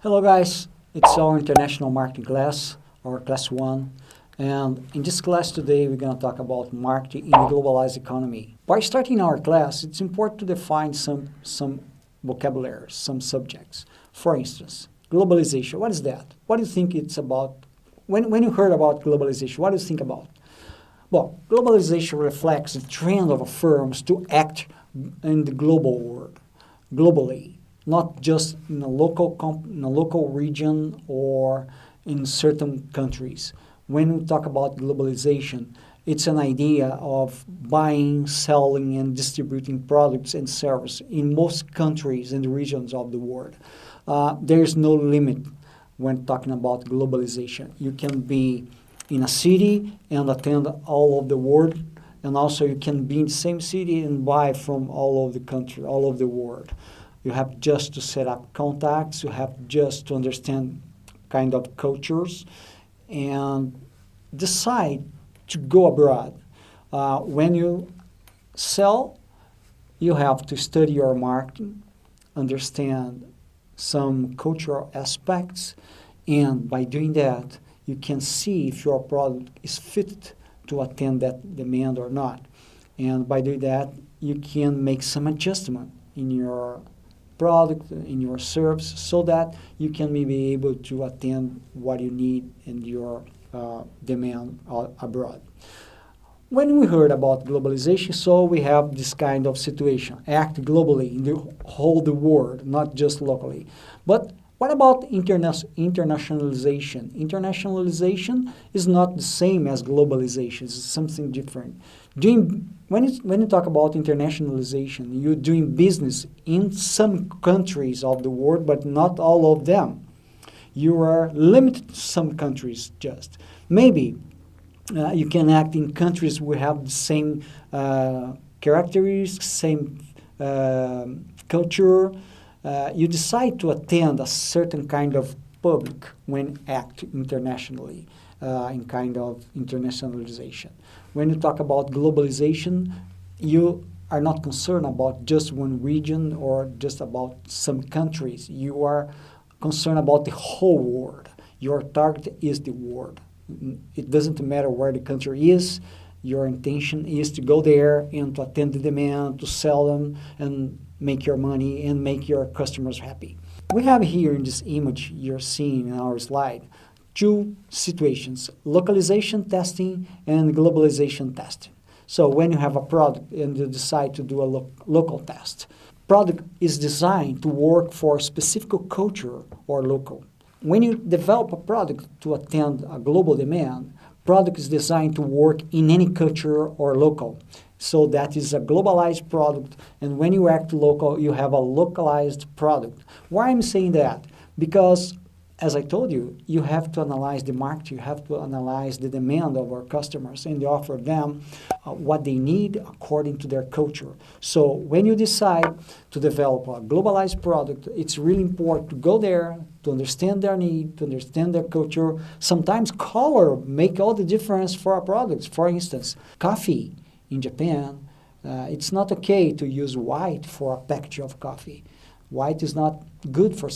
Hello guys, it's our international marketing class, our class 1. And in this class today, we're going to talk about marketing in the globalized economy. By starting our class, it's important to define some vocabulary, some subjects. For instance, globalization. What is that? What do you think it's about? When you heard about globalization, what do you think about? Well, globalization reflects the trend of firms to act in the global world, globally, not just in a local region or in certain countries. When we talk about globalization, it's an idea of buying, selling, and distributing products and services in most countries and regions of the world. There's no limit when talking about globalization. You can be in a city and attend all of the world, and also you can be in the same city and buy from all of the country, all of the world. You have just to set up contacts, you have just to understand kind of cultures and decide to go abroad. When you sell, you have to study your marketing, understand some cultural aspects, and by doing that, you can see if your product is fit to attend that demand or not. And by doing that, you can make some adjustment in your product, in your service, so that you can be able to attend what you need and your demand abroad. When we heard about globalization, so we have this kind of situation, act globally in the whole the world, not just locally. But what about internationalization? Internationalization is not the same as globalization. It's something different. When you talk about internationalization, you're doing business in some countries of the world, but not all of them. You are limited to some countries just. Maybe you can act in countries who have the same characteristics, same culture. You decide to attend a certain kind of public when act internationally, in kind of internationalization. When you talk about globalization, you are not concerned about just one region or just about some countries. You are concerned about the whole world. Your target is the world. It doesn't matter where the country is. Your intention is to go there and to attend the demand, to sell them, and make your money and make your customers happy. We have here in this image you're seeing in our slide two situations, localization testing and globalization testing. So when you have a product and you decide to do a local test, product is designed to work for a specific culture or local. When you develop a product to attend a global demand, product is designed to work in any culture or local. So that is a globalized product, and when you act local, you have a localized product. Why I'm saying that? Because, as I told you, you have to analyze the market, you have to analyze the demand of our customers, and offer them what they need according to their culture. So when you decide to develop a globalized product, it's really important to go there, to understand their need, to understand their culture. Sometimes color make all the difference for our products. For instance, coffee. In Japan, it's not okay to use white for a package of coffee. White is not good for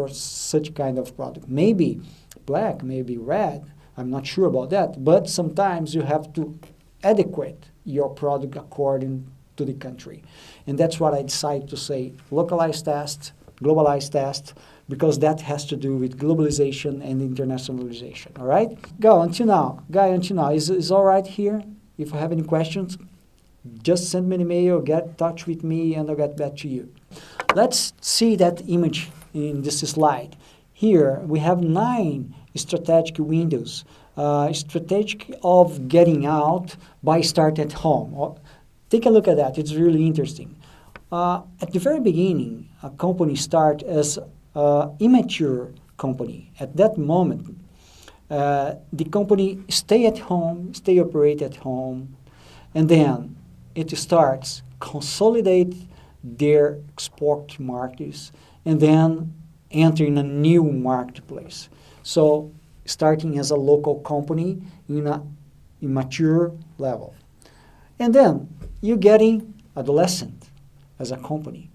such kind of product. Maybe black, maybe red, I'm not sure about that, but sometimes you have to adequate your product according to the country. And that's what I decided to say, localized test, globalized test, because that has to do with globalization and internationalization, all right? Until now, is all right here? If you have any questions, just send me an email, get in touch with me, and I'll get back to you. Let's see that image in this slide. Here, we have 9 strategic windows. Strategic of getting out by start at home. Take a look at that. It's really interesting. At the very beginning, a company starts as an immature company. At that moment, the company stay operate at home, and then it starts consolidate their export markets, and then entering a new marketplace. So starting as a local company in a immature level. And then you're getting adolescent as a company.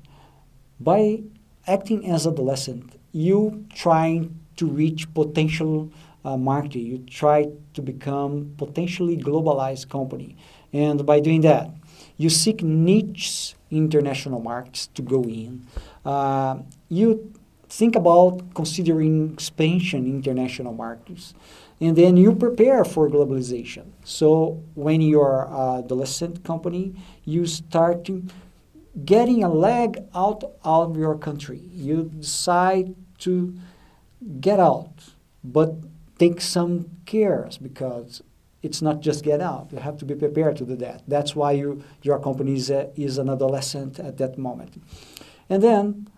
By acting as adolescent, you trying to reach potential market. You try to become potentially globalized company. And by doing that, you seek niche international markets to go in. You think about considering expansion in international markets. And then you prepare for globalization. So when you're an adolescent company, you start getting a leg out of your country. You decide to get out, but take some cares because it's not just get out. You have to be prepared to do that. That's why your company is an adolescent at that moment. And then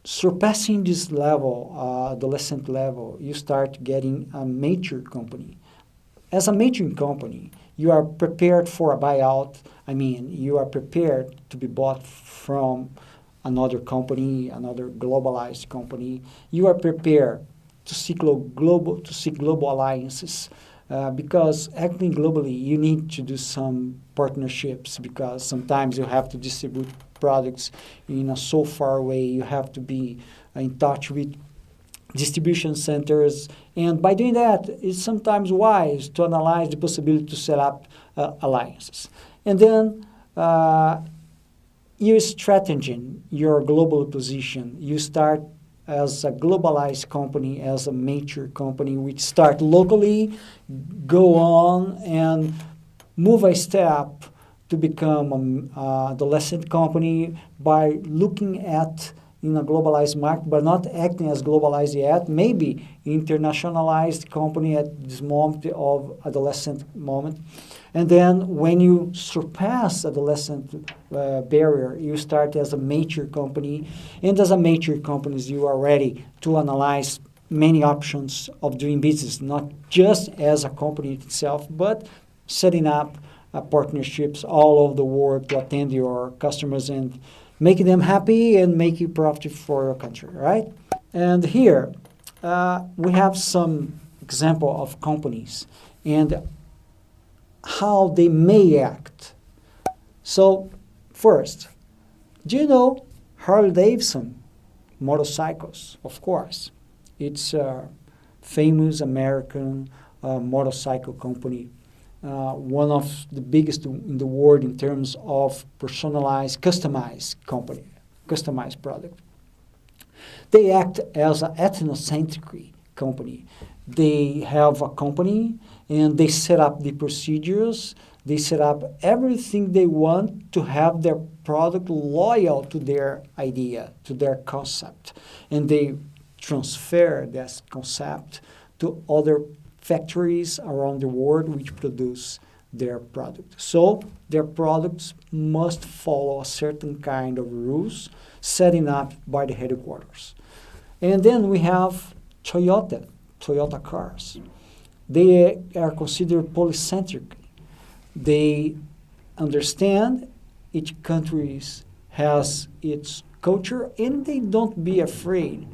surpassing this level, adolescent level, you start getting a mature company. As a mature company, you are prepared for a buyout. I mean, you are prepared to be bought from another company, another globalized company. You are prepared to seek global alliances. Because acting globally, you need to do some partnerships because sometimes you have to distribute products in a so far away. You have to be in touch with distribution centers. And by doing that, it's sometimes wise to analyze the possibility to set up alliances. And then you strategize your global position. You start as a globalized company, as a mature company, which start locally, go on and move a step to become an adolescent company by looking at in a globalized market, but not acting as globalized yet, maybe internationalized company at this moment of adolescent moment. And then when you surpass adolescent barrier, you start as a mature company. And as a mature company, you are ready to analyze many options of doing business, not just as a company itself, but setting up partnerships all over the world to attend your customers and make them happy and make you profitable for your country, right? And here we have some example of companies and how they may act. So first, do you know Harley-Davidson motorcycles? Of course. It's a famous American motorcycle company. One of the biggest in the world in terms of personalized, customized company, customized product. They act as an ethnocentric company. They have a company and they set up the procedures. They set up everything they want to have their product loyal to their idea, to their concept. And they transfer this concept to other factories around the world which produce their product. So their products must follow a certain kind of rules setting up by the headquarters. And then we have Toyota cars. They are considered polycentric. They understand each country has its culture and they don't be afraid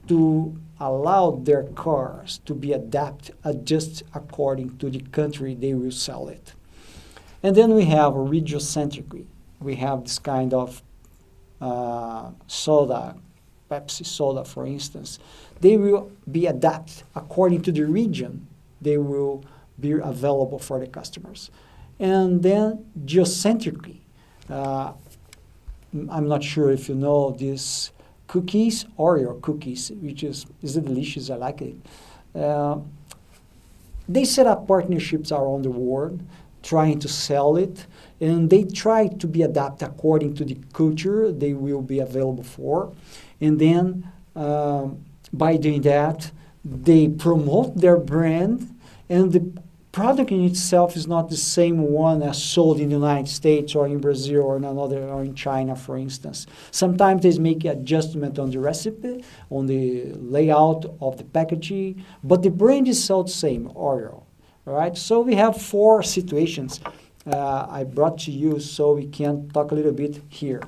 to allow their cars to be adjusted according to the country they will sell it. And then we have regiocentric. We have this kind of soda, Pepsi soda, for instance. They will be adapted according to the region they will be available for the customers. And then geocentrically, I'm not sure if you know this cookies, Oreo cookies, which is delicious, I like it. They set up partnerships around the world, trying to sell it, and they try to be adapted according to the culture they will be available for. And then by doing that, they promote their brand, and the product in itself is not the same one as sold in the United States or in Brazil or in China, for instance. Sometimes they make adjustment on the recipe, on the layout of the packaging, but the brand is still the same, Oreo. All right. So we have 4 situations I brought to you so we can talk a little bit here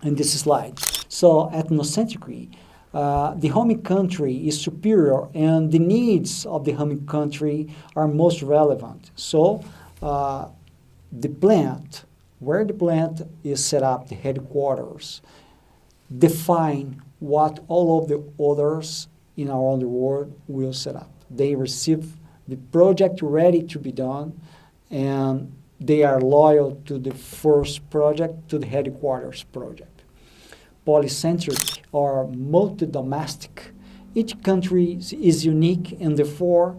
in this slide. So ethnocentrically, the home country is superior and the needs of the home country are most relevant. So the plant, where the plant is set up, the headquarters, define what all of the others in around the world will set up. They receive the project ready to be done, and they are loyal to the first project, to the headquarters project. Polycentric or multi-domestic. Each country is unique and therefore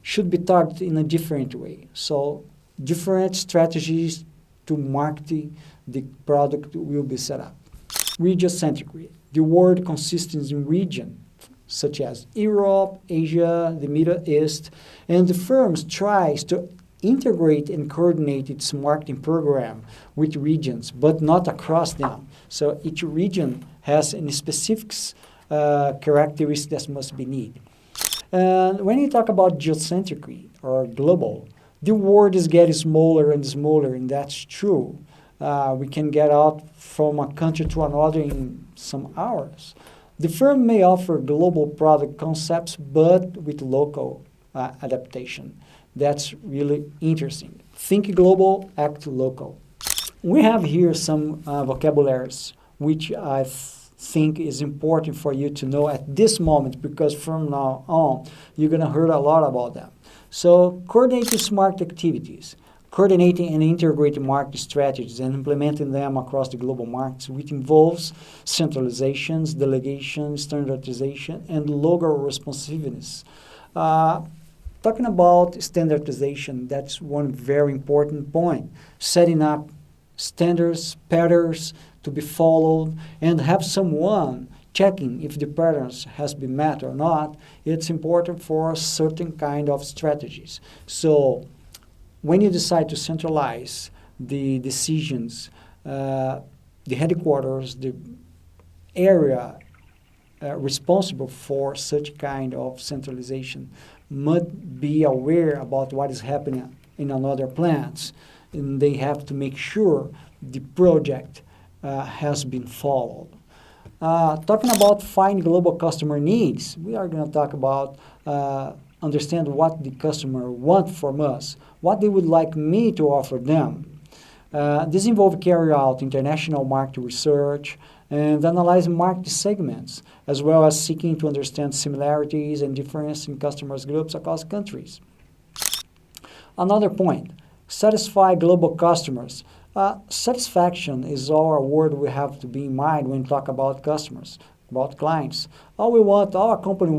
should be targeted in a different way. So different strategies to market the product will be set up. Region-centric. The world consists in regions such as Europe, Asia, the Middle East, and the firms tries to integrate and coordinate its marketing program with regions, but not across them. So each region has any specific characteristics that must be needed. And when you talk about geocentric or global, the world is getting smaller and smaller, and that's true. We can get out from a country to another in some hours. The firm may offer global product concepts, but with local adaptation. That's really interesting. Think global, act local. We have here some vocabularies, which I think is important for you to know at this moment, because from now on, you're going to hear a lot about them. So, coordinating smart activities. Coordinating and integrating market strategies and implementing them across the global markets, which involves centralizations, delegation, standardization, and local responsiveness. Talking about standardization, that's one very important point. Setting up standards, patterns to be followed, and have someone checking if the patterns has been met or not. It's important for certain kind of strategies. So, when you decide to centralize the decisions, the headquarters, the area responsible for such kind of centralization must be aware about what is happening in another plants, and they have to make sure the project has been followed. Talking about find global customer needs, we are going to talk about understand what the customer want from us, what they would like me to offer them. This involves carry out international market research and analyze market segments, as well as seeking to understand similarities and differences in customers groups across countries. Another point, satisfy global customers. Satisfaction is our word we have to be in mind when we talk about customers, about clients. Our company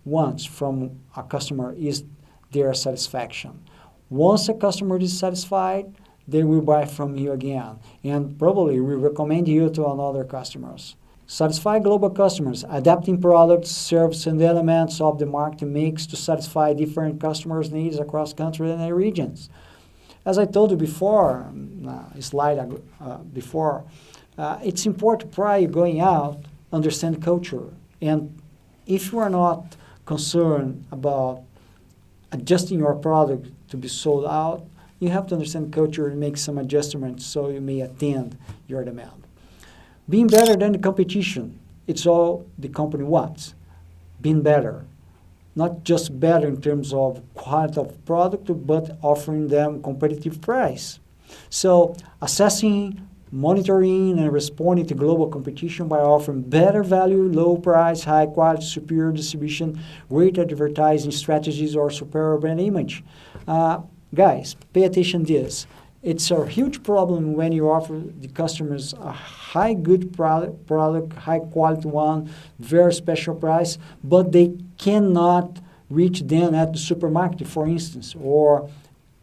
wants from a customer is their satisfaction. Once a customer is satisfied, they will buy from you again, and probably will recommend you to another customers. Satisfy global customers, adapting products, services, and elements of the market mix to satisfy different customers' needs across countries and regions. As I told you before, it's important prior going out, understand culture. And if you are not concerned about adjusting your product to be sold out, you have to understand culture and make some adjustments so you may attend your demand. Being better than the competition, it's all the company wants. Being better. Not just better in terms of quality of product, but offering them competitive price. So assessing, monitoring, and responding to global competition by offering better value, low price, high quality, superior distribution, great advertising strategies, or superior brand image. Guys, pay attention to this. It's a huge problem when you offer the customers a good product, high quality one, very special price, but they cannot reach them at the supermarket, for instance, or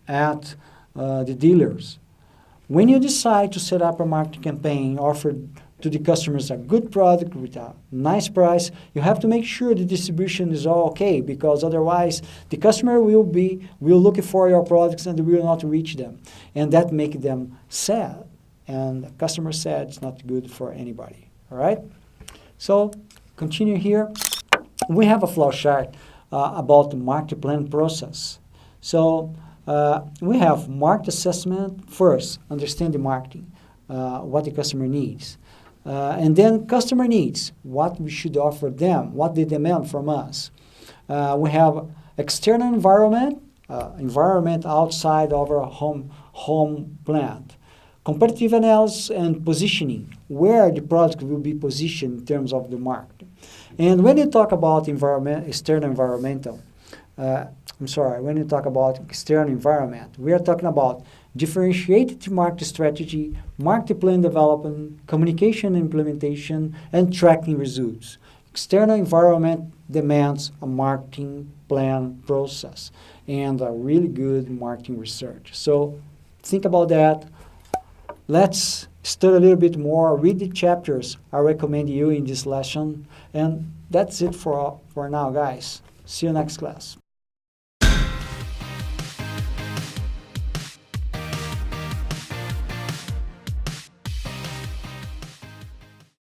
at the dealers. When you decide to set up a marketing campaign, offer to the customers a good product with a nice price, you have to make sure the distribution is all okay, because otherwise the customer will look for your products and they will not reach them. And that makes them sad. And the customer sad is not good for anybody. All right? So, continue here. We have a flow chart about the market plan process. So, we have market assessment first, understand the marketing, what the customer needs. And then customer needs, what we should offer them, what they demand from us. We have external environment outside of our home plant. Competitive analysis and positioning, where the product will be positioned in terms of the market. And when you talk about when you talk about external environment, we are talking about differentiated market strategy, market plan development, communication implementation, and tracking results. External environment demands a marketing plan process and a really good marketing research. So think about that. Let's study a little bit more, read the chapters I recommend you in this lesson. And that's it for now, guys. See you next class.